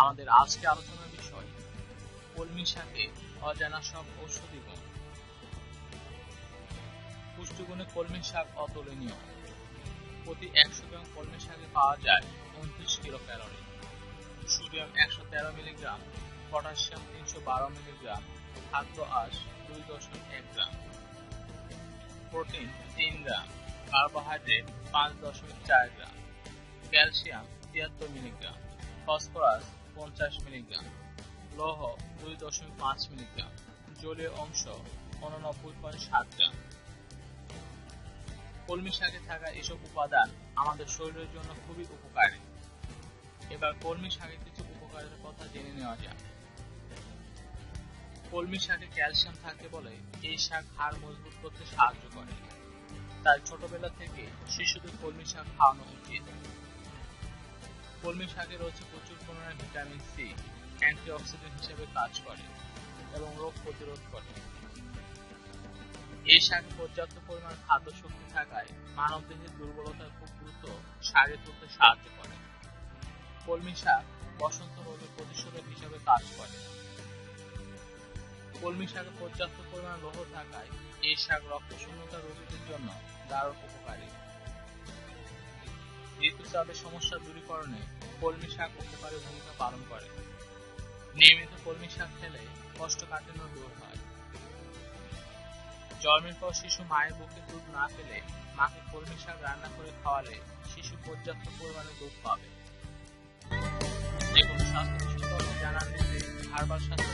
আমাদের আজকে আলোচনার বিষয় কলমি শাকে অজানা সব ঔষধি গুণ। পুষ্টিগুণে কলমি শাক অতুলনীয়। প্রতি 100 গ্রাম কলমি শাকে পাওয়া যায় 29 kilo calorie, sodium 113 milligram, potassium 312 milligram, খাদ্য আঁশ 2.1 গ্রাম, প্রোটিন 3 গ্রাম, কার্বোহাইড্রেট 5.4 গ্রাম, ক্যালসিয়াম 73 মিলিগ্রাম, ফসফরাস 50 মিলিগ্রাম, লৌহ 2.5 মিলিগ্রাম, জলীয় অংশ 89.7 গ্রাম। কলমি শাকে থাকা এসব উপাদান আমাদের শরীরের জন্য খুবই উপকারী। এবার কলমি শাকের কিছু উপকারের কথা জেনে নেওয়া যাক। কলমি শাকে ক্যালসিয়াম থাকে বলে এই শাক হাড় মজবুত করতে সাহায্য করে। তাই ছোটবেলা থেকে শিশুদের কলমি শাক খাওয়ানো উচিত। কলমি শাকে রয়েছে প্রচুর পরিমাণে ভিটামিন সি, অ্যান্টিঅক্সিডেন্ট হিসেবে কাজ করে এবং রোগ প্রতিরোধ করে। এই শাকে পর্যাপ্ত পরিমাণ খাদ্য শক্তি থাকায় মানবদেহের দুর্বলতার খুব দ্রুত সারিয়ে তুলতে সাহায্য করে। কলমি শাক বসন্ত রোগের প্রতিষেধক হিসেবে কাজ করে। কলমি শাকে পর্যাপ্ত পরিমাণ লৌহ থাকায় এই শাক রক্তশূন্যতা রোগীদের জন্য দারুণ উপকারী। ঋতুস্রাবের সমস্যা দূরীকরণে কলমি শাক উপকারী ভূমিকা পালন করে। নিয়মিত কলমি শাক খেলে কোষ্ঠকাঠিন্য দূর হয়। জন্মের পর শিশু মায়ের বুকে দুধ না পেলে মাকে কলমি শাক রান্না করে খাওয়ালে শিশু পর্যাপ্ত পরিমাণে দুধ পাবে। যে কোনো স্বাস্থ্য বিষয়ে জানার নিতে হার্বাল স্বাস্থ্য